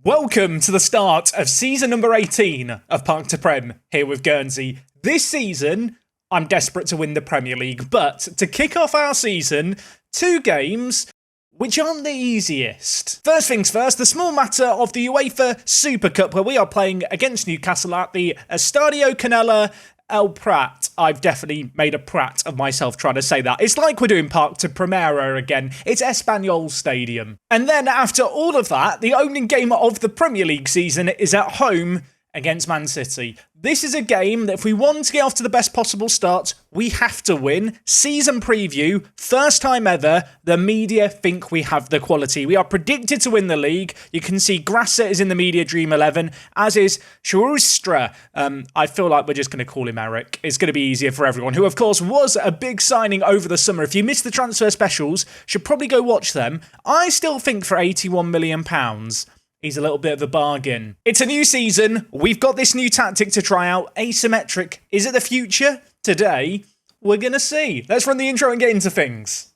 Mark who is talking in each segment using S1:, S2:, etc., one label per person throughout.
S1: Welcome to the start of season number 18 of Park to Prem, here with Guernsey. This season, I'm desperate to win the Premier League, but to kick off our season, 2 games which aren't the easiest. First things first, the small matter of the UEFA Super Cup, where we are playing against Newcastle at the Estadio Canela El Prat. I've definitely made a prat of myself trying to say that. It's like we're doing Park to Primera again. It's Espanyol Stadium. And then after all of that, the opening game of the Premier League season is at home against Man City. This is a game that if we want to get off to the best possible start, we have to win. Season preview, first time ever, the media think we have the quality. We are predicted to win the league. You can see Grasser is in the media dream 11, as is Shrustra. I feel like we're just going to call him Eric. It's going to be easier for everyone, who of course was a big signing over the summer. If you missed the transfer specials, should probably go watch them. I still think for £81 million, he's a little bit of a bargain. It's a new season. We've got this new tactic to try out. Asymmetric. Is it the future? Today, we're going to see. Let's run the intro and get into things.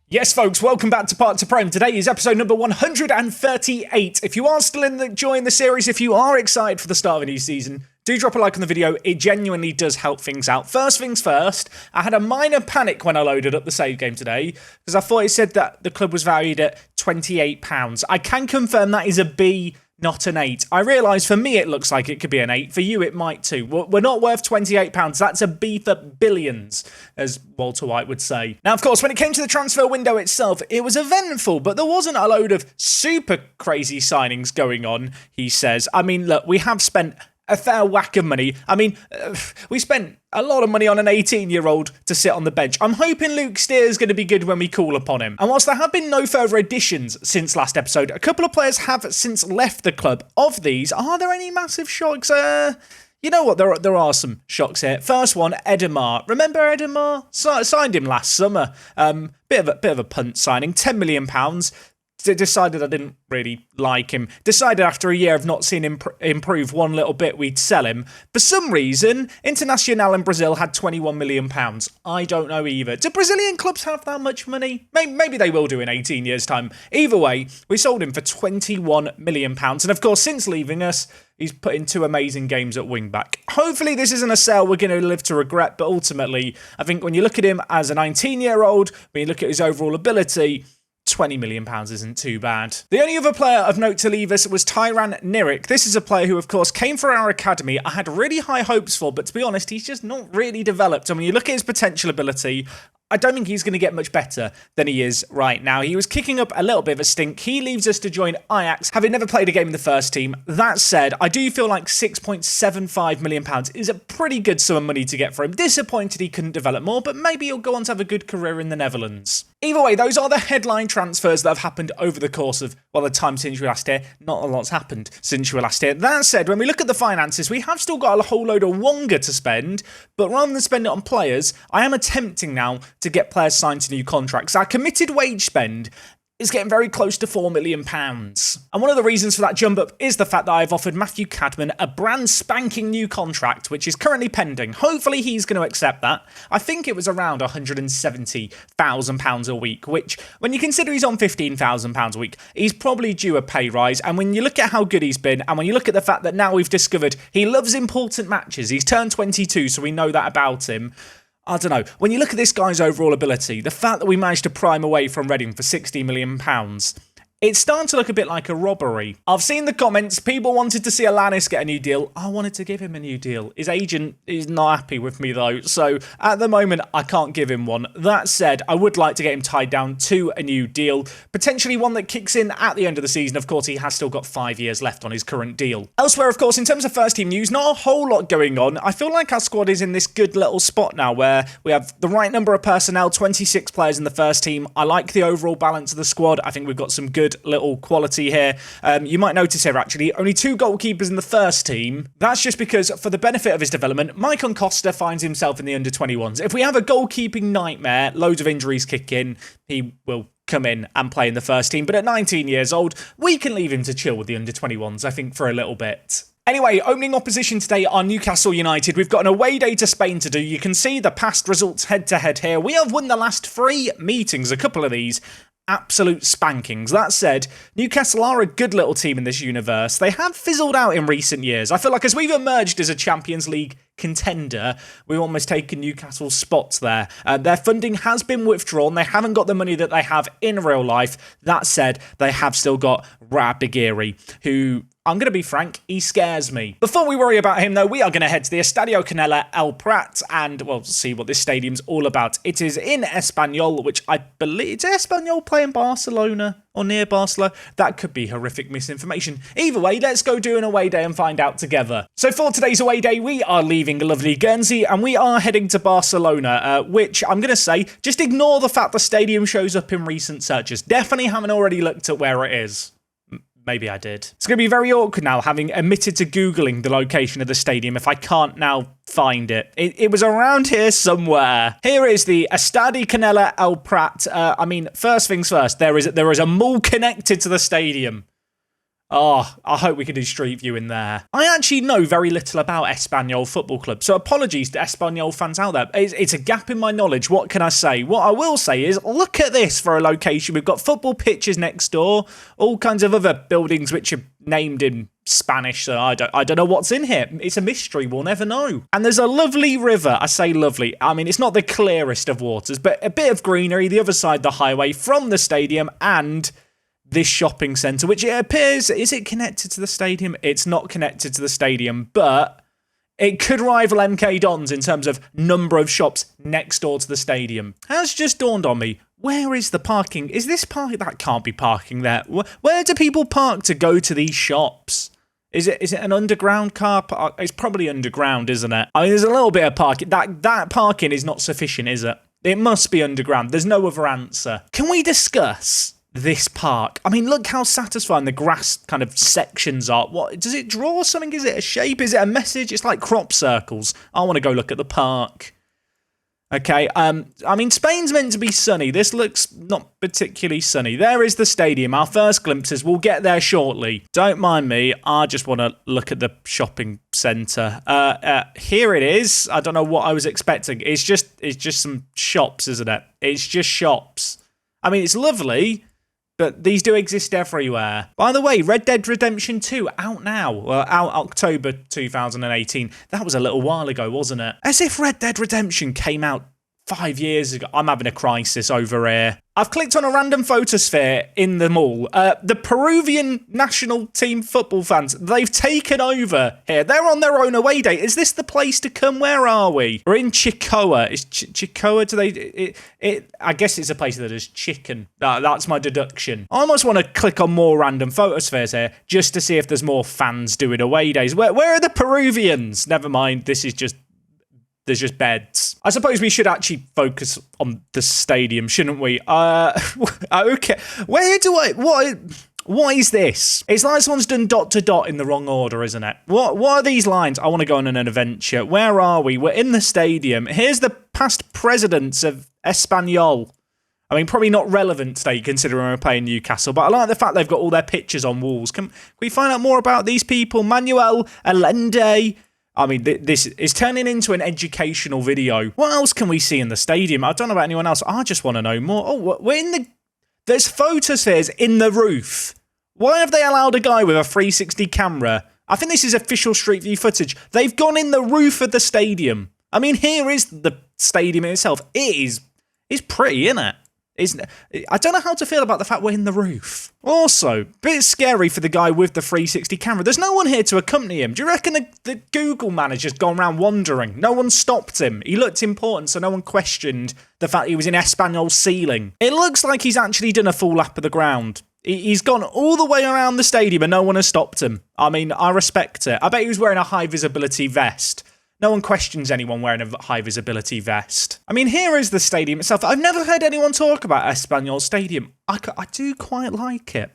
S1: Yes, folks, welcome back to Park to Prem. Today is episode number 138. If you are still enjoying the series, if you are excited for the start of a new season, do drop a like on the video. It genuinely does help things out. First things first, I had a minor panic when I loaded up the save game today because I thought it said that the club was valued at £28. I can confirm that is a B, not an 8. I realise for me it looks like it could be an 8. For you it might too. We're not worth £28. That's a B for billions, as Walter White would say. Now, of course, when it came to the transfer window itself, it was eventful, but there wasn't a load of super crazy signings going on, he says. I mean, look, we have spent a fair whack of money. I mean, we spent a lot of money on an 18-year-old to sit on the bench. I'm hoping Luke Steer's going to be good when we call upon him. And whilst there have been no further additions since last episode, a couple of players have since left the club. Of these, are there any massive shocks? You know what, there are some shocks here. First one, Edemar. Remember Edemar? Signed him last summer. Bit of a punt signing, £10 million. Decided I didn't really like him. Decided after a year of not seeing him improve one little bit, we'd sell him. For some reason, Internacional in Brazil had £21 million. I don't know either. Do Brazilian clubs have that much money? Maybe they will do in 18 years' time. Either way, we sold him for £21 million. And of course, since leaving us, he's put in 2 amazing games at wing-back. Hopefully this isn't a sale we're going to live to regret, but ultimately, I think when you look at him as a 19-year-old, when you look at his overall ability, £20 million isn't too bad. The only other player of note to leave us was Tyran Nirik. This is a player who, of course, came for our academy. I had really high hopes for, but to be honest, he's just not really developed. And when you look at his potential ability, I don't think he's going to get much better than he is right now. He was kicking up a little bit of a stink. He leaves us to join Ajax, having never played a game in the first team. That said, I do feel like £6.75 million is a pretty good sum of money to get for him. Disappointed he couldn't develop more, but maybe he'll go on to have a good career in the Netherlands. Either way, those are the headline transfers that have happened over the course of, well, the time since you were last here. Not a lot's happened since you were last here. That said, when we look at the finances, we have still got a whole load of Wonga to spend, but rather than spend it on players, I am attempting now to get players signed to new contracts. Our committed wage spend is getting very close to £4 million. And one of the reasons for that jump up is the fact that I've offered Matthew Cadman a brand spanking new contract, which is currently pending. Hopefully he's going to accept that. I think it was around £170,000 a week, which, when you consider he's on £15,000 a week, he's probably due a pay rise. And when you look at how good he's been, and when you look at the fact that now we've discovered he loves important matches, he's turned 22, so we know that about him. I don't know. When you look at this guy's overall ability, the fact that we managed to prime away from Reading for £60 million, it's starting to look a bit like a robbery. I've seen the comments. People wanted to see Alanis get a new deal. I wanted to give him a new deal. His agent is not happy with me, though. So at the moment, I can't give him one. That said, I would like to get him tied down to a new deal. Potentially one that kicks in at the end of the season. Of course, he has still got 5 years left on his current deal. Elsewhere, of course, in terms of first team news, not a whole lot going on. I feel like our squad is in this good little spot now where we have the right number of personnel, 26 players in the first team. I like the overall balance of the squad. I think we've got some good little quality here. You might notice here, actually, only 2 goalkeepers in the first team. That's just because, for the benefit of his development, Mike Costa finds himself in the under-21s. If we have a goalkeeping nightmare, loads of injuries kick in, he will come in and play in the first team. But at 19 years old, we can leave him to chill with the under-21s, I think, for a little bit. Anyway, opening opposition today are Newcastle United. We've got an away day to Spain to do. You can see the past results head-to-head here. We have won the last 3 meetings, a couple of these. Absolute spankings. That said, Newcastle are a good little team in this universe. They have fizzled out in recent years. I feel like as we've emerged as a Champions League contender, we've almost taken Newcastle's spots there. Their funding has been withdrawn. They haven't got the money that they have in real life. That said, they have still got Rabigiri, who, I'm going to be frank, he scares me. Before we worry about him, though, we are going to head to the Estadio Canela El Prat and, well, see what this stadium's all about. It is in Espanyol, which I believe... Is Espanyol playing Barcelona or near Barcelona? That could be horrific misinformation. Either way, let's go do an away day and find out together. So for today's away day, we are leaving lovely Guernsey and we are heading to Barcelona, which I'm going to say, just ignore the fact the stadium shows up in recent searches. Definitely haven't already looked at where it is. Maybe I did. It's going to be very awkward now, having omitted to Googling the location of the stadium if I can't now find it. It was around here somewhere. Here is the Estadi Canela El Prat. I mean, first things first, there is a mall connected to the stadium. Oh, I hope we can do street view in there. I actually know very little about Espanyol Football Club, so apologies to Espanyol fans out there. It's a gap in my knowledge. What can I say? What I will say is, look at this for a location. We've got football pitches next door, all kinds of other buildings which are named in Spanish, so I don't know what's in here. It's a mystery, we'll never know. And there's a lovely river. I say lovely. I mean, it's not the clearest of waters, but a bit of greenery the other side of the highway from the stadium and this shopping centre, which it appears, is it connected to the stadium? It's not connected to the stadium, but it could rival MK Dons in terms of number of shops next door to the stadium. Has just dawned on me, where is the parking? Is this parking? That can't be parking there. Where do people park to go to these shops? Is it an underground car park? It's probably underground, isn't it? I mean, there's a little bit of parking. That parking is not sufficient, is it? It must be underground. There's no other answer. Can we discuss this park? I mean, look how satisfying the grass kind of sections are. What does it draw something? Is it a shape? Is it a message? It's like crop circles. I want to go look at the park. Okay, I mean, Spain's meant to be sunny. This looks not particularly sunny. There is the stadium. Our first glimpses. We'll get there shortly. Don't mind me. I just want to look at the shopping centre. Here it is. I don't know what I was expecting. It's just some shops, isn't it? It's just shops. I mean, it's lovely, but these do exist everywhere. By the way, Red Dead Redemption 2 out now. Out October 2018. That was a little while ago, wasn't it? As if Red Dead Redemption came out 5 years ago. I'm having a crisis over here. I've clicked on a random photosphere in the mall. The Peruvian national team football fans, they've taken over here. They're on their own away day. Is this the place to come? Where are we? We're in Chicoa. Is Chicoa, do they... I guess it's a place that has chicken. That's my deduction. I almost want to click on more random photospheres here just to see if there's more fans doing away days. Where are the Peruvians? Never mind. This is just... There's just beds. I suppose we should actually focus on the stadium, shouldn't we? Okay. What is this? It's like someone's done dot to dot in the wrong order, isn't it? What are these lines? I want to go on an adventure. Where are we? We're in the stadium. Here's the past presidents of Espanyol. I mean, probably not relevant today considering we're playing Newcastle, but I like the fact they've got all their pictures on walls. Can we find out more about these people? Manuel Allende. I mean, this is turning into an educational video. What else can we see in the stadium? I don't know about anyone else. I just want to know more. Oh, we're in the... There's photospheres in the roof. Why have they allowed a guy with a 360 camera? I think this is official Street View footage. They've gone in the roof of the stadium. I mean, here is the stadium itself. It's pretty, isn't it? I don't know how to feel about the fact we're in the roof. Also, bit scary for the guy with the 360 camera. There's no one here to accompany him. Do you reckon the Google man has just gone around wandering? No one stopped him. He looked important, so no one questioned the fact he was in Espanyol's ceiling. It looks like he's actually done a full lap of the ground. He's gone all the way around the stadium and no one has stopped him. I mean, I respect it. I bet he was wearing a high visibility vest. No one questions anyone wearing a high visibility vest. I mean, here is the stadium itself. I've never heard anyone talk about Espanyol Stadium. I do quite like it.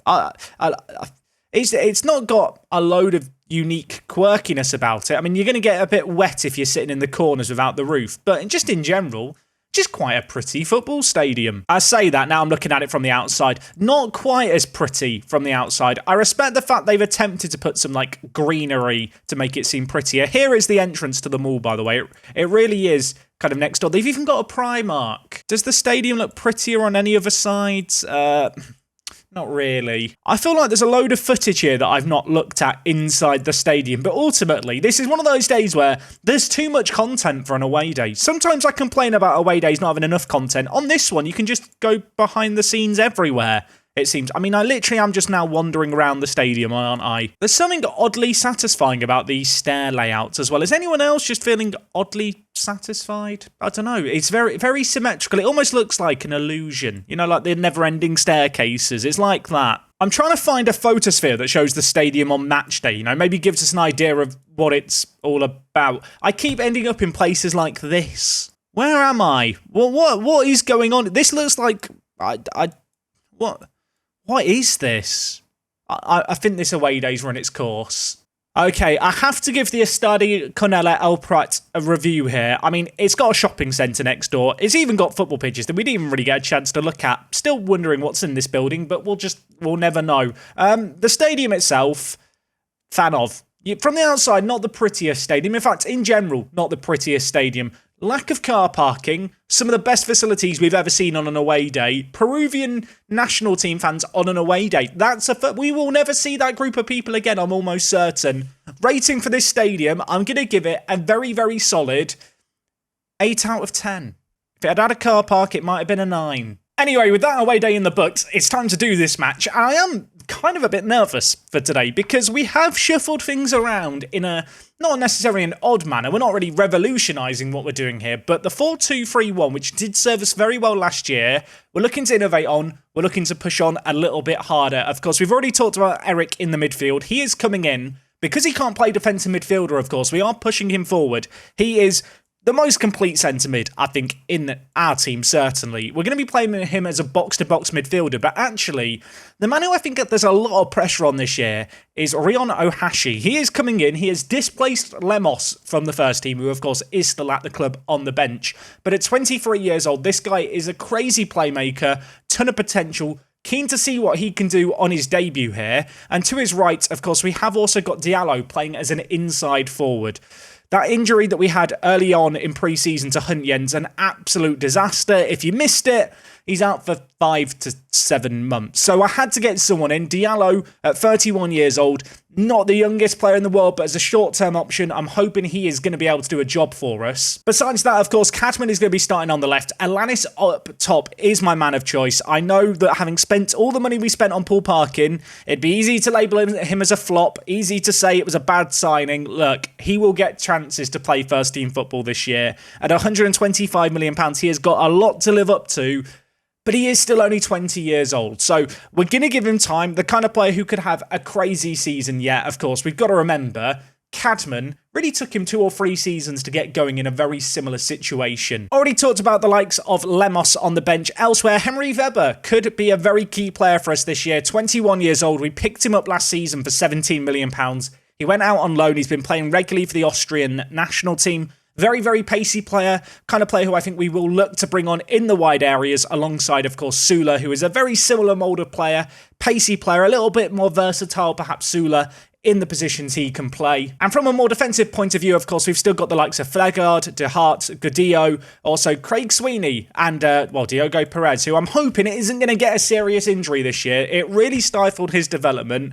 S1: It's not got a load of unique quirkiness about it. I mean, you're going to get a bit wet if you're sitting in the corners without the roof. But just in general, which is quite a pretty football stadium. I say that, now I'm looking at it from the outside. Not quite as pretty from the outside. I respect the fact they've attempted to put some, like, greenery to make it seem prettier. Here is the entrance to the mall, by the way. It really is kind of next door. They've even got a Primark. Does the stadium look prettier on any other sides? Not really. I feel like there's a load of footage here that I've not looked at inside the stadium, but ultimately, this is one of those days where there's too much content for an away day. Sometimes I complain about away days not having enough content. On this one, you can just go behind the scenes everywhere, it seems. I mean, I literally am just now wandering around the stadium, aren't I? There's something oddly satisfying about these stair layouts as well. Is anyone else just feeling oddly satisfied? I don't know. It's very, very symmetrical. It almost looks like an illusion. You know, like the never-ending staircases. It's like that. I'm trying to find a photosphere that shows the stadium on match day, you know, maybe gives us an idea of what it's all about. I keep ending up in places like this. Where am I? What is going on? This looks like... What is this? I think this away day's run its course. Okay, I have to give the Estadio Conella El Prat a review here. I mean, it's got a shopping centre next door. It's even got football pitches that we didn't even really get a chance to look at. Still wondering what's in this building, but we'll never know. The stadium itself, fan of. From the outside, not the prettiest stadium. In fact, in general, not the prettiest stadium. Lack of car parking, some of the best facilities we've ever seen on an away day. Peruvian national team fans on an away day. We will never see that group of people again, I'm almost certain. Rating for this stadium, I'm going to give it a very, very solid 8 out of 10. If it had had a car park, it might have been a 9. Anyway, with that away day in the books, it's time to do this match. I am kind of a bit nervous for today because we have shuffled things around in a not necessarily an odd manner. We're not really revolutionising what we're doing here, but the 4-2-3-1, which did serve us very well last year, we're looking to innovate on. We're looking to push on a little bit harder. Of course, we've already talked about Eric in the midfield. He is coming in. Because he can't play defensive midfielder, of course, we are pushing him forward. He is the most complete centre mid, I think, in our team, certainly. We're going to be playing him as a box-to-box midfielder, but actually, the man who I think that there's a lot of pressure on this year is Rion Ohashi. He is coming in. He has displaced Lemos from the first team, who, of course, is still at the club on the bench. But at 23 years old, this guy is a crazy playmaker, ton of potential. Keen to see what he can do on his debut here. And to his right, of course, we have also got Diallo playing as an inside forward. That injury that we had early on in pre-season to Hunt Jens, an absolute disaster. If you missed it, he's out for 5 to 7 months. So I had to get someone in. Diallo, at 31 years old, not the youngest player in the world, but as a short-term option, I'm hoping he is going to be able to do a job for us. Besides that, of course, Cadman is going to be starting on the left. Alanis up top is my man of choice. I know that having spent all the money we spent on pool parking, it'd be easy to label him as a flop, easy to say it was a bad signing. Look, he will get chances to play first-team football this year. At £125 million, he has got a lot to live up to. But he is still only 20 years old, so we're going to give him time. The kind of player who could have a crazy season yet, of course. We've got to remember, Cadman really took him 2 or 3 seasons to get going in a very similar situation. Already talked about the likes of Lemos on the bench. Elsewhere, Henry Weber could be a very key player for us this year. 21 years old. We picked him up last season for £17 million. He went out on loan. He's been playing regularly for the Austrian national team. Very, very pacey player, kind of player who I think we will look to bring on in the wide areas alongside, of course, Sula, who is a very similar mould of player, pacey player, a little bit more versatile, perhaps Sula, in the positions he can play. And from a more defensive point of view, of course, we've still got the likes of Flagard, De Hart, Godillo, also Craig Sweeney, and, Diogo Perez, who I'm hoping isn't going to get a serious injury this year. It really stifled his development.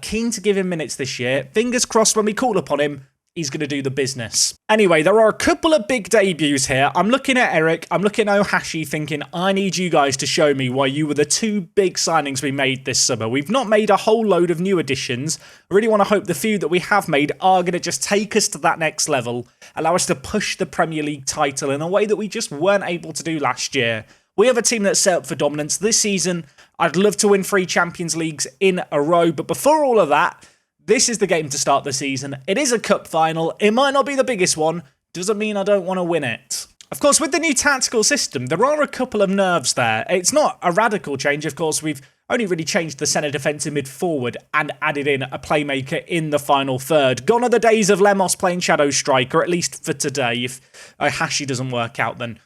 S1: Keen to give him minutes this year. Fingers crossed when we call upon him, he's going to do the business. Anyway, there are a couple of big debuts here. I'm looking at Eric, I'm looking at Ohashi, thinking, I need you guys to show me why you were the 2 big signings we made this summer. We've not made a whole load of new additions. I really want to hope the few that we have made are going to just take us to that next level, allow us to push the Premier League title in a way that we just weren't able to do last year. We have a team that's set up for dominance this season. I'd love to win 3 Champions Leagues in a row, but before all of that, this is the game to start the season. It is a cup final. It might not be the biggest one. Doesn't mean I don't want to win it. Of course, with the new tactical system, there are a couple of nerves there. It's not a radical change. Of course, we've only really changed the centre defensive mid forward and added in a playmaker in the final third. Gone are the days of Lemos playing shadow striker, at least for today. If Ohashi doesn't work out, then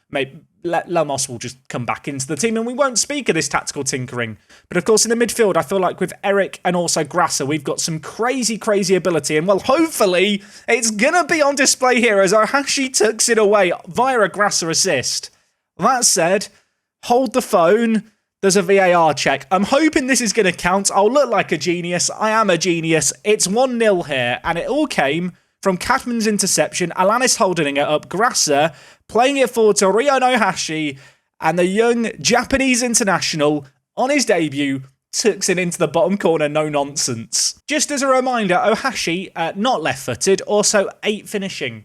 S1: Lemos will just come back into the team and we won't speak of this tactical tinkering. But of course, in the midfield, I feel like with Eric and also Grasser, we've got some crazy, crazy ability. And well, hopefully, it's going to be on display here as Ohashi tucks it away via a Grasser assist. That said, hold the phone. There's a VAR check. I'm hoping this is going to count. I'll look like a genius. I am a genius. It's 1-0 here, and it all came from Cadman's interception, Alanis holding it up, Grasser playing it forward to Ryan Ohashi, and the young Japanese international, on his debut, tucks it into the bottom corner, no nonsense. Just as a reminder, Ohashi, not left-footed, also 8 finishing.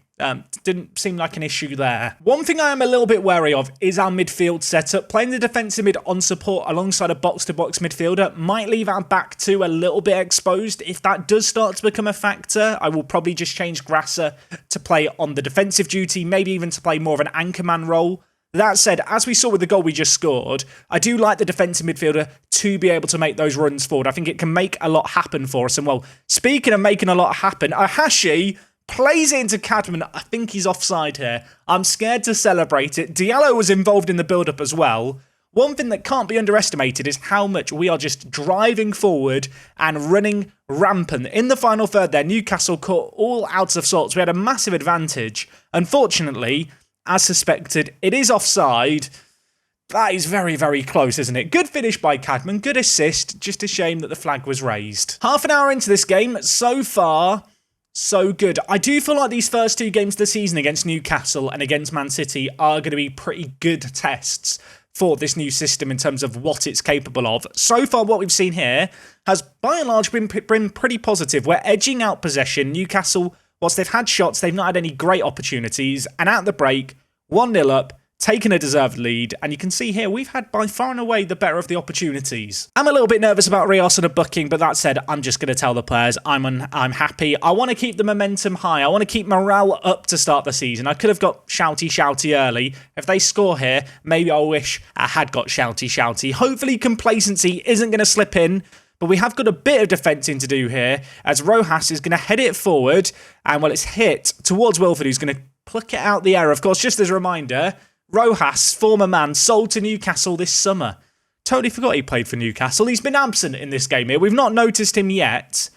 S1: Didn't seem like an issue there. One thing I am a little bit wary of is our midfield setup. Playing the defensive mid on support alongside a box-to-box midfielder might leave our back two a little bit exposed. If that does start to become a factor, I will probably just change Grasser to play on the defensive duty, maybe even to play more of an anchorman role. That said, as we saw with the goal we just scored, I do like the defensive midfielder to be able to make those runs forward. I think it can make a lot happen for us. And well, speaking of making a lot happen, Ohashi plays it into Cadman. I think he's offside here. I'm scared to celebrate it. Diallo was involved in the build-up as well. One thing that can't be underestimated is how much we are just driving forward and running rampant. In the final third there, Newcastle caught all out of sorts. We had a massive advantage. Unfortunately, as suspected, it is offside. That is very, very close, isn't it? Good finish by Cadman. Good assist. Just a shame that the flag was raised. Half an hour into this game, so far, so good. I do feel like these first 2 games of the season against Newcastle and against Man City are going to be pretty good tests for this new system in terms of what it's capable of. So far, what we've seen here has, by and large, been pretty positive. We're edging out possession. Newcastle, whilst they've had shots, they've not had any great opportunities. And at the break, 1-0 up, taking a deserved lead, and you can see here we've had by far and away the better of the opportunities. I'm a little bit nervous about Rios and a booking, but that said, I'm just going to tell the players I'm happy. I want to keep the momentum high. I want to keep morale up to start the season. I could have got shouty early. If they score here, maybe I wish I had got shouty. Hopefully complacency isn't going to slip in, but we have got a bit of defending to do here as Rojas is going to head it forward, and well, it's hit towards Wilford, who's going to pluck it out the air. Of course, just as a reminder, Rojas, former man, sold to Newcastle this summer. Totally forgot he played for Newcastle. He's been absent in this game here. We've not noticed him yet.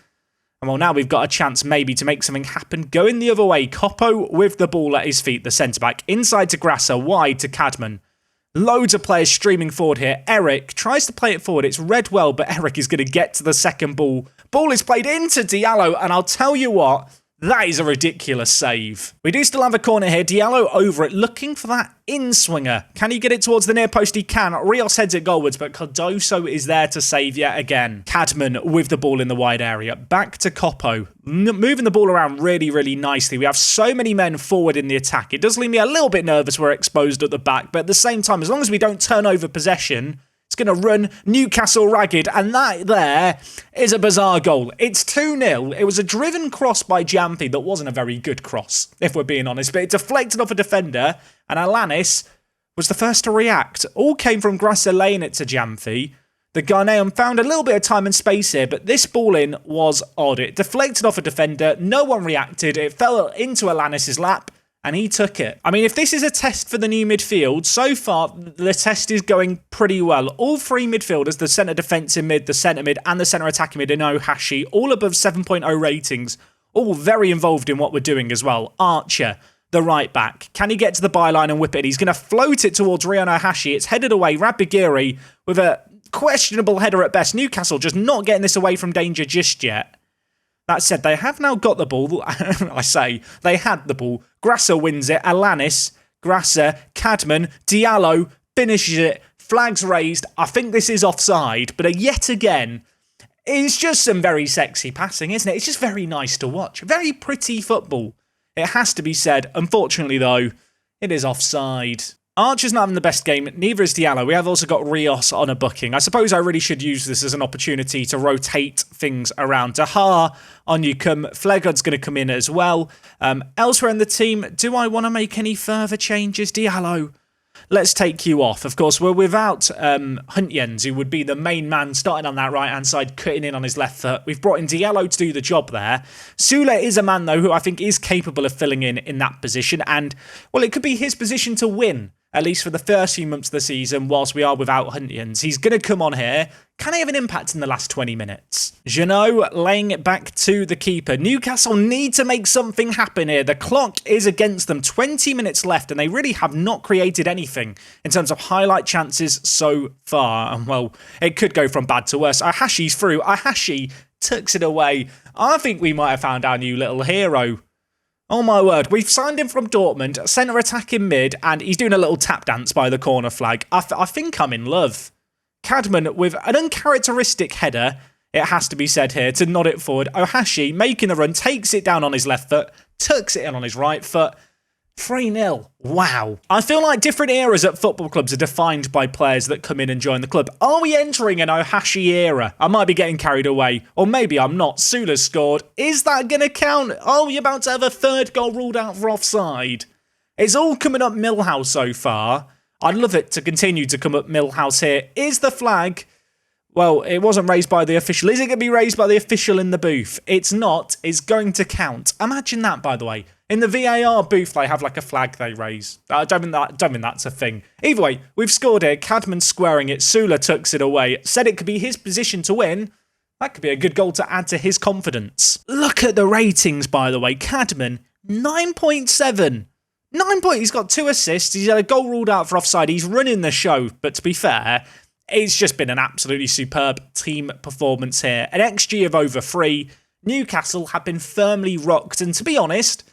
S1: And well, now we've got a chance maybe to make something happen. Going the other way, Coppo with the ball at his feet, the centre-back. Inside to Grasser, wide to Cadman. Loads of players streaming forward here. Eric tries to play it forward. It's read well, but Eric is going to get to the second ball. Ball is played into Diallo, and I'll tell you what, that is a ridiculous save. We do still have a corner here. Diallo over it, looking for that in-swinger. Can he get it towards the near post? He can. Rios heads it goalwards, but Cardoso is there to save yet again. Cadman with the ball in the wide area. Back to Coppo. Moving the ball around really, really nicely. We have so many men forward in the attack. It does leave me a little bit nervous we're exposed at the back, but at the same time, as long as we don't turn over possession, it's going to run Newcastle ragged, and that there is a bizarre goal. It's 2-0. It was a driven cross by Jampi that wasn't a very good cross, if we're being honest, but it deflected off a defender, and Alanis was the first to react. All came from Grasser laying it to Jampi. The Ghanaian found a little bit of time and space here, but this ball in was odd. It deflected off a defender. No one reacted. It fell into Alanis' lap, and he took it. I mean, if this is a test for the new midfield, so far, the test is going pretty well. All 3 midfielders, the centre defensive mid, the centre mid, and the centre attacking mid in Ohashi, all above 7.0 ratings, all very involved in what we're doing as well. Archer, the right back. Can he get to the byline and whip it? He's going to float it towards Ryan Ohashi. It's headed away. Rabigiri with a questionable header at best. Newcastle just not getting this away from danger just yet. That said, they have now got the ball. I say, they had the ball. Grasser wins it. Alanis, Grasser, Cadman, Diallo finishes it. Flags raised. I think this is offside, but yet again, it's just some very sexy passing, isn't it? It's just very nice to watch. Very pretty football. It has to be said. Unfortunately, though, it is offside. Archer's not having the best game, neither is Diallo. We have also got Rios on a booking. I suppose I really should use this as an opportunity to rotate things around. Daha, on you come. Flegard's going to come in as well. Elsewhere in the team, do I want to make any further changes? Diallo, let's take you off. Of course, we're without Huntjens, who would be the main man starting on that right-hand side, cutting in on his left foot. We've brought in Diallo to do the job there. Sule is a man, though, who I think is capable of filling in that position. And, well, it could be his position to win at least for the first few months of the season, whilst we are without Huntians. He's going to come on here. Can he have an impact in the last 20 minutes? Jeannot laying it back to the keeper. Newcastle need to make something happen here. The clock is against them. 20 minutes left, and they really have not created anything in terms of highlight chances so far. And, well, it could go from bad to worse. Ahashi's through. Ahashi tucks it away. I think we might have found our new little hero. Oh my word, we've signed him from Dortmund, centre attack in mid, and he's doing a little tap dance by the corner flag. I think I'm in love. Cadman with an uncharacteristic header, it has to be said here, to nod it forward. Ohashi making the run, takes it down on his left foot, tucks it in on his right foot. 3-0. Wow. I feel like different eras at football clubs are defined by players that come in and join the club. Are we entering an Ohashi era? I might be getting carried away. Or maybe I'm not. Sula's scored. Is that going to count? Are we about to have a third goal ruled out for offside? It's all coming up Millhouse so far. I'd love it to continue to come up Millhouse here. Is the flag... Well, it wasn't raised by the official. Is it going to be raised by the official in the booth? It's not. It's going to count. Imagine that, by the way. In the VAR booth, they have like a flag they raise. I don't think that's a thing. Either way, we've scored here. Cadman squaring it. Sula tucks it away. Said it could be his position to win. That could be a good goal to add to his confidence. Look at the ratings, by the way. Cadman, 9.7. 9 points. He's got 2 assists. He's had a goal ruled out for offside. He's running the show. But to be fair, it's just been an absolutely superb team performance here. An XG of over 3. Newcastle have been firmly rocked. And to be honest,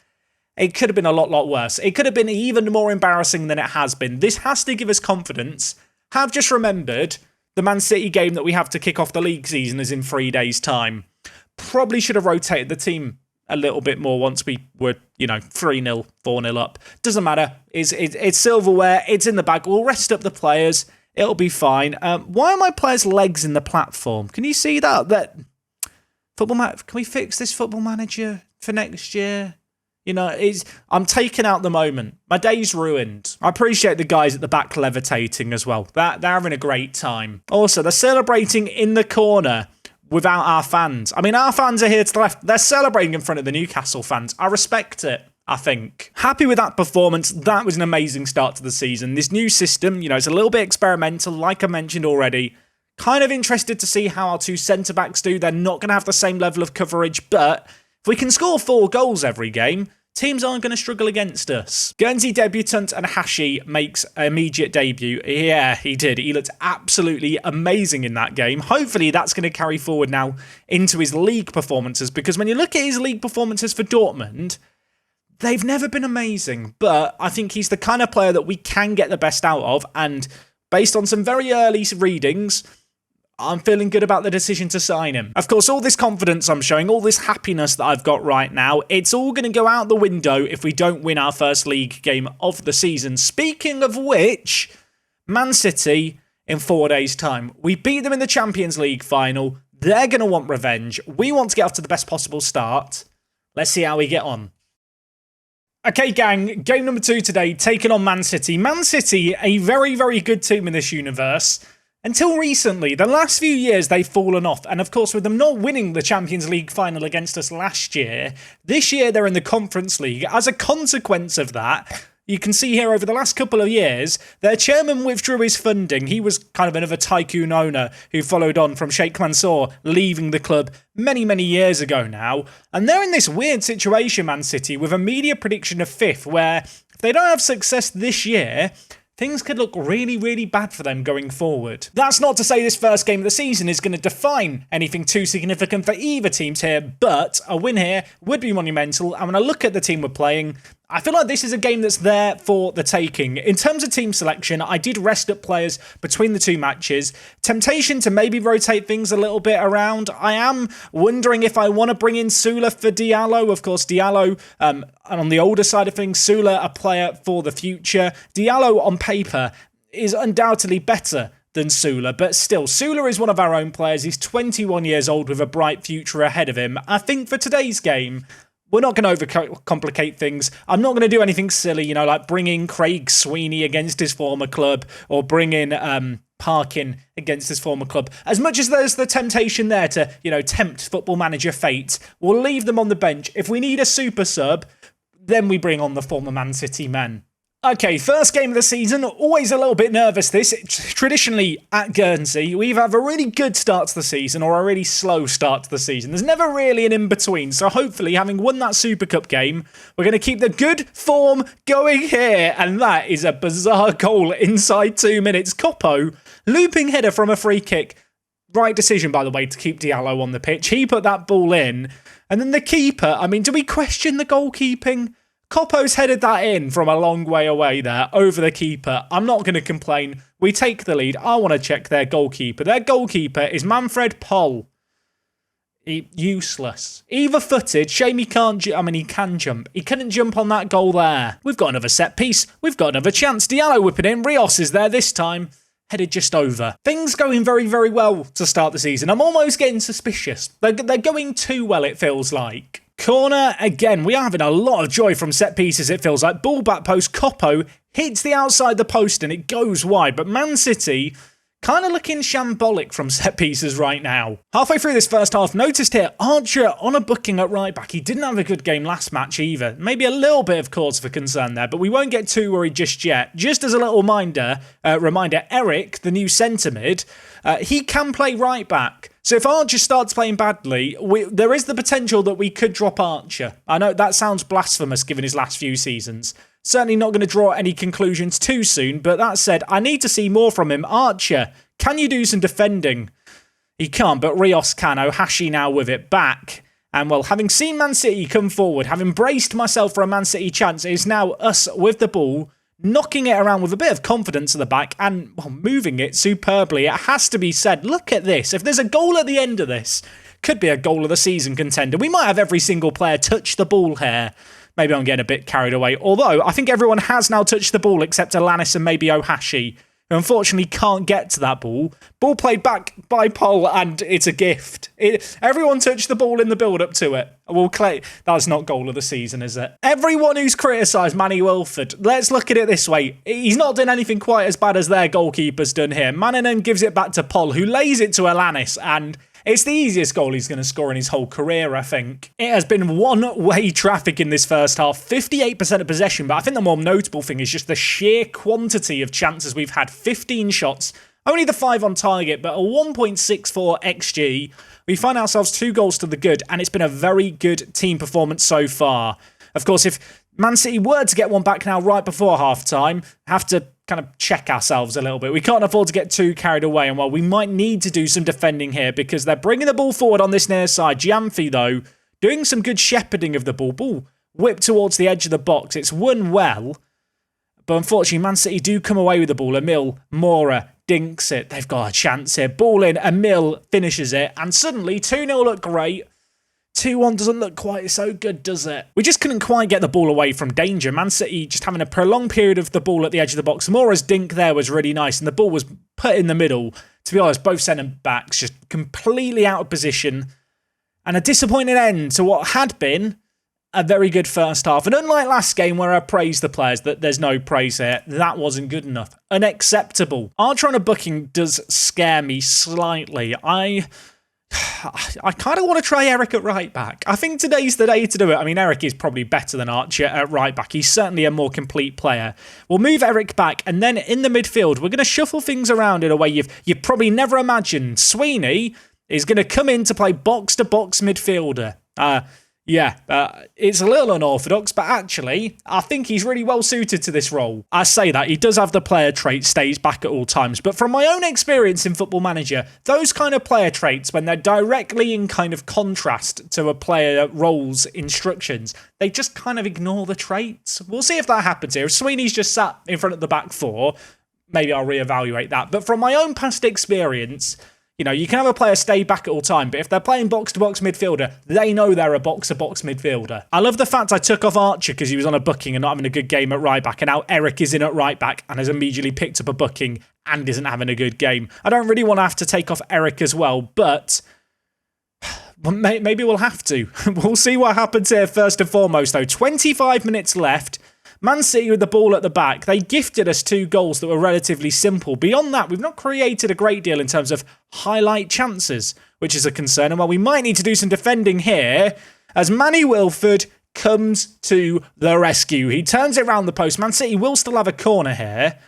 S1: it could have been a lot worse. It could have been even more embarrassing than it has been. This has to give us confidence. Have just remembered the Man City game that we have to kick off the league season is in 3 days' time. Probably should have rotated the team a little bit more once we were, 3-0, 4-0 up. Doesn't matter. It's silverware. It's in the bag. We'll rest up the players. It'll be fine. Why are my players' legs in the platform? Can you see that? Can we fix this Football Manager for next year? I'm taking out the moment. My day's ruined. I appreciate the guys at the back levitating as well. They're having a great time. Also, they're celebrating in the corner without our fans. I mean, our fans are here to the left. They're celebrating in front of the Newcastle fans. I respect it, I think. Happy with that performance. That was an amazing start to the season. This new system, it's a little bit experimental, like I mentioned already. Kind of interested to see how our 2 centre-backs do. They're not going to have the same level of coverage, but if we can score 4 goals every game, teams aren't going to struggle against us. Guernsey debutant and Hashi makes an immediate debut. Yeah, he did. He looked absolutely amazing in that game. Hopefully that's going to carry forward now into his league performances, because when you look at his league performances for Dortmund, they've never been amazing, but I think he's the kind of player that we can get the best out of, and based on some very early readings, I'm feeling good about the decision to sign him. Of course, all this confidence I'm showing, all this happiness that I've got right now, it's all going to go out the window if we don't win our first league game of the season. Speaking of which, Man City in 4 days' time. We beat them in the Champions League final. They're going to want revenge. We want to get off to the best possible start. Let's see how we get on. Okay, gang, game number 2 today, taking on Man City. Man City, a very, very good team in this universe. Until recently, the last few years, they've fallen off. And of course, with them not winning the Champions League final against us last year, this year they're in the Conference League. As a consequence of that, you can see here over the last couple of years, their chairman withdrew his funding. He was kind of another tycoon owner who followed on from Sheikh Mansour leaving the club many, many years ago now. And they're in this weird situation, Man City, with a media prediction of 5th, where if they don't have success this year, things could look really, really bad for them going forward. That's not to say this first game of the season is going to define anything too significant for either teams here, but a win here would be monumental. And when I look at the team we're playing, I feel like this is a game that's there for the taking. In terms of team selection, I did rest up players between the 2 matches. Temptation to maybe rotate things a little bit around. I am wondering if I want to bring in Sula for Diallo. Of course, Diallo, and on the older side of things, Sula, a player for the future. Diallo, on paper, is undoubtedly better than Sula, but still, Sula is one of our own players. He's 21 years old with a bright future ahead of him. I think for today's game, we're not going to overcomplicate things. I'm not going to do anything silly, like bring in Craig Sweeney against his former club or bring in Parkin against his former club. As much as there's the temptation there to, tempt Football Manager fate, we'll leave them on the bench. If we need a super sub, then we bring on the former Man City men. Okay, first game of the season, always a little bit nervous this. Traditionally at Guernsey, we either have a really good start to the season or a really slow start to the season. There's never really an in-between, so hopefully having won that Super Cup game, we're going to keep the good form going here, and that is a bizarre goal inside 2 minutes. Coppo, looping header from a free kick. Right decision, by the way, to keep Diallo on the pitch. He put that ball in, and then the keeper, I mean, do we question the goalkeeping? Coppo's headed that in from a long way away there, over the keeper. I'm not going to complain. We take the lead. I want to check their goalkeeper. Their goalkeeper is Manfred Poll. Useless. Either-footed. Shame he can't he can jump. He couldn't jump on that goal there. We've got another set piece. We've got another chance. Diallo whipping in. Rios is there this time. Headed just over. Things going very, very well to start the season. I'm almost getting suspicious. They're going too well, it feels like. Corner, again, we are having a lot of joy from set pieces, it feels like. Ball back post, Coppo hits the outside the post and it goes wide. But Man City kind of looking shambolic from set pieces right now. Halfway through this first half, noticed here, Archer on a booking at right back. He didn't have a good game last match either. Maybe a little bit of cause for concern there, but we won't get too worried just yet. Just as a little reminder, Eric, the new centre mid, he can play right back. So if Archer starts playing badly, there is the potential that we could drop Archer. I know that sounds blasphemous given his last few seasons. Certainly not going to draw any conclusions too soon, but that said, I need to see more from him. Archer, can you do some defending? He can't, but Rios can. Ohashi now with it back. And well, having seen Man City come forward, having braced myself for a Man City chance, it is now us with the ball, knocking it around with a bit of confidence at the back and moving it superbly. It has to be said, look at this. If there's a goal at the end of this, could be a goal of the season contender. We might have every single player touch the ball here. Maybe I'm getting a bit carried away. Although, I think everyone has now touched the ball except Alanis and maybe Ohashi, who unfortunately can't get to that ball. Ball played back by Poll, and it's a gift. Everyone touched the ball in the build-up to it. That's not goal of the season, is it? Everyone who's criticised Manny Wilford, let's look at it this way. He's not done anything quite as bad as their goalkeeper's done here. Mannanen gives it back to Poll, who lays it to Alanis, and it's the easiest goal he's going to score in his whole career, I think. It has been one-way traffic in this first half. 58% of possession, but I think the more notable thing is just the sheer quantity of chances we've had. 15 shots, only the 5 on target, but a 1.64 XG. We find ourselves 2 goals to the good, and it's been a very good team performance so far. Of course, if Man City were to get one back now right before half-time, have to kind of check ourselves a little bit. We can't afford to get too carried away, and well, we might need to do some defending here because they're bringing the ball forward on this near side. Giamfi, though, doing some good shepherding of the ball. Ball whipped towards the edge of the box. It's won well, but unfortunately, Man City do come away with the ball. Emil Mora dinks it. They've got a chance here. Ball in, Emil finishes it, and suddenly 2-0 look great. 2-1 doesn't look quite so good, does it? We just couldn't quite get the ball away from danger. Man City just having a prolonged period of the ball at the edge of the box. Mora's dink there was really nice, and the ball was put in the middle. To be honest, both centre-backs just completely out of position. And a disappointing end to what had been a very good first half. And unlike last game where I praised the players, that there's no praise here, that wasn't good enough. Unacceptable. Archer on a booking does scare me slightly. I kind of want to try Eric at right back. I think today's the day to do it. I mean, Eric is probably better than Archer at right back. He's certainly a more complete player. We'll move Eric back, and then in the midfield, we're going to shuffle things around in a way you've probably never imagined. Sweeney is going to come in to play box-to-box midfielder. It's a little unorthodox, but actually, I think he's really well suited to this role. I say that, he does have the player trait, stays back at all times, but from my own experience in Football Manager, those kind of player traits, when they're directly in kind of contrast to a player role's instructions, they just kind of ignore the traits. We'll see if that happens here. If Sweeney's just sat in front of the back four, maybe I'll reevaluate that. But from my own past experience, you know, you can have a player stay back at all time, but if they're playing box-to-box midfielder, they know they're a box-to-box midfielder. I love the fact I took off Archer because he was on a booking and not having a good game at right back, and now Eric is in at right back and has immediately picked up a booking and isn't having a good game. I don't really want to have to take off Eric as well, but maybe we'll have to. We'll see what happens here first and foremost, though. 25 minutes left. Man City with the ball at the back. They gifted us 2 goals that were relatively simple. Beyond that, we've not created a great deal in terms of highlight chances, which is a concern. And while we might need to do some defending here, as Manny Wilford comes to the rescue. He turns it around the post. Man City will still have a corner here.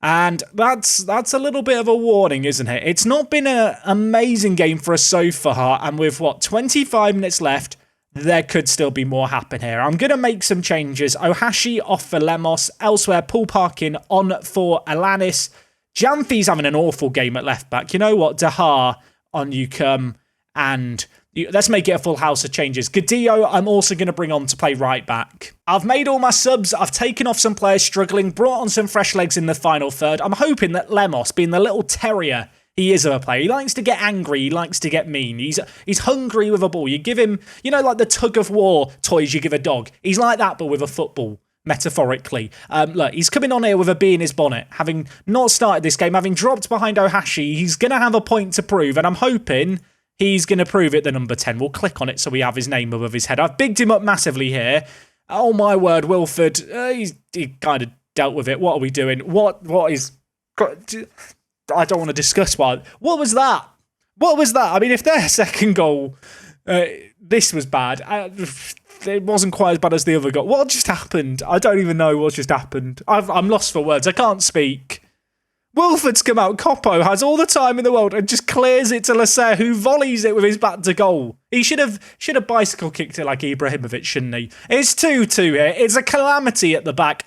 S1: And that's a little bit of a warning, isn't it? It's not been an amazing game for us so far. And with, 25 minutes left, there could still be more happen here. I'm going to make some changes. Ohashi off for Lemos. Elsewhere, Paul Parkin on for Alanis. Janfi's having an awful game at left back. You know what? Dahar on you come. And let's make it a full house of changes. Gadillo, I'm also going to bring on to play right back. I've made all my subs. I've taken off some players struggling, brought on some fresh legs in the final third. I'm hoping that Lemos, being the little terrier he is of a player, he likes to get angry, he likes to get mean. He's hungry with a ball. You give him, like the tug of war toys you give a dog. He's like that, but with a football, metaphorically. Look, he's coming on here with a bee in his bonnet. Having not started this game, having dropped behind Ohashi, he's going to have a point to prove, and I'm hoping he's going to prove it, the number 10. We'll click on it so we have his name above his head. I've bigged him up massively here. Oh, my word, Wilford. He kind of dealt with it. What are we doing? What is... I don't want to discuss what was that? What was that? I mean, if their second goal, this was bad. It wasn't quite as bad as the other goal. What just happened? I don't even know what just happened. I'm lost for words. I can't speak. Wilford's come out. Coppo has all the time in the world and just clears it to Lasser, who volleys it with his back to goal. He should have bicycle kicked it like Ibrahimovic, shouldn't he? It's 2-2 here. It's a calamity at the back.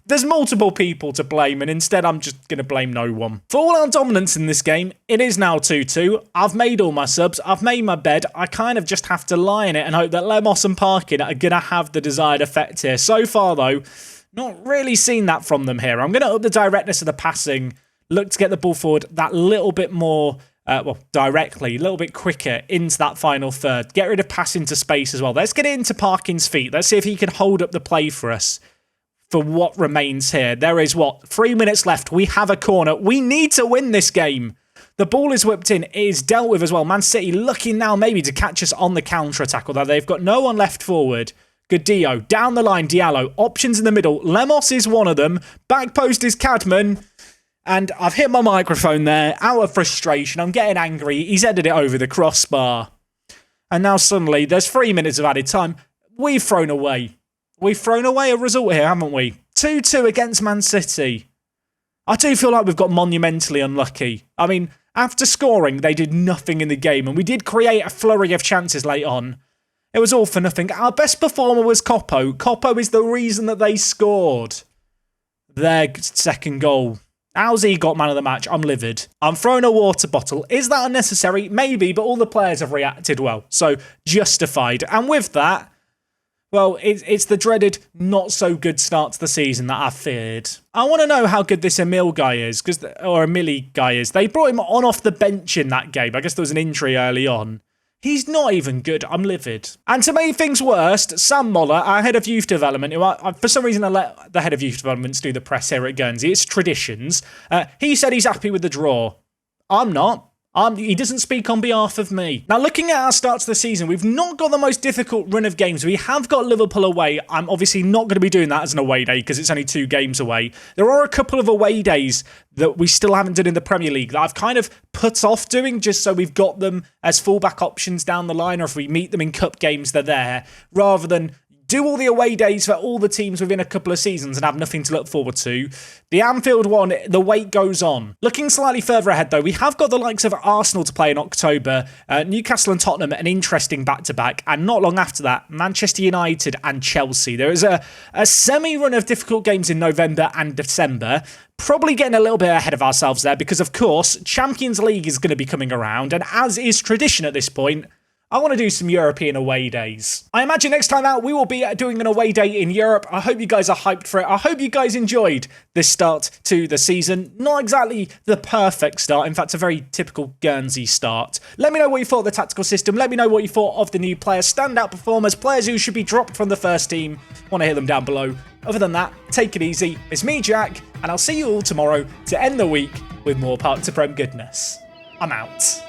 S1: There's multiple people to blame, and instead I'm just going to blame no one. For all our dominance in this game, it is now 2-2. I've made all my subs. I've made my bed. I kind of just have to lie in it and hope that Lemos and Parkin are going to have the desired effect here. So far, though, not really seen that from them here. I'm going to up the directness of the passing. Look to get the ball forward that little bit more, directly, a little bit quicker into that final third. Get rid of pass into space as well. Let's get it into Parkin's feet. Let's see if he can hold up the play for us for what remains here. There is, 3 minutes left. We have a corner. We need to win this game. The ball is whipped in. It is dealt with as well. Man City looking now maybe to catch us on the counter-attack, although they've got no one left forward. Gadillo, down the line, Diallo. Options in the middle. Lemos is one of them. Back post is Cadman. And I've hit my microphone there, out of frustration. I'm getting angry. He's headed it over the crossbar. And now suddenly, there's 3 minutes of added time. We've thrown away. We've thrown away a result here, haven't we? 2-2 against Man City. I do feel like we've got monumentally unlucky. I mean, after scoring, they did nothing in the game. And we did create a flurry of chances late on. It was all for nothing. Our best performer was Coppo. Coppo is the reason that they scored their second goal. How's he got man of the match? I'm livid. I'm throwing a water bottle. Is that unnecessary? Maybe, but all the players have reacted well. So, justified. And with that, well, it's the dreaded not-so-good start to the season that I feared. I want to know how good this Emil guy is, or Emili guy is. They brought him on off the bench in that game. I guess there was an injury early on. He's not even good. I'm livid. And to make things worse, Sam Moller, our head of youth development, who for some reason I let the head of youth developments do the press here at Guernsey. It's traditions. He said he's happy with the draw. I'm not. He doesn't speak on behalf of me. Now, looking at our start to the season, we've not got the most difficult run of games. We have got Liverpool away. I'm obviously not going to be doing that as an away day because it's only 2 games away. There are a couple of away days that we still haven't done in the Premier League that I've kind of put off doing just so we've got them as fallback options down the line, or if we meet them in cup games, they're there, rather than do all the away days for all the teams within a couple of seasons and have nothing to look forward to. The Anfield one, the wait goes on. Looking slightly further ahead, though, we have got the likes of Arsenal to play in October, Newcastle and Tottenham, an interesting back-to-back, and not long after that, Manchester United and Chelsea. There is a semi-run of difficult games in November and December. Probably getting a little bit ahead of ourselves there because, of course, Champions League is going to be coming around, and as is tradition at this point, I want to do some European away days. I imagine next time out we will be doing an away day in Europe. I hope you guys are hyped for it. I hope you guys enjoyed this start to the season. Not exactly the perfect start. In fact, a very typical Guernsey start. Let me know what you thought of the tactical system. Let me know what you thought of the new players, standout performers, players who should be dropped from the first team. Want to hear them down below. Other than that, take it easy. It's me, Jack, and I'll see you all tomorrow to end the week with more Park to Prem goodness. I'm out.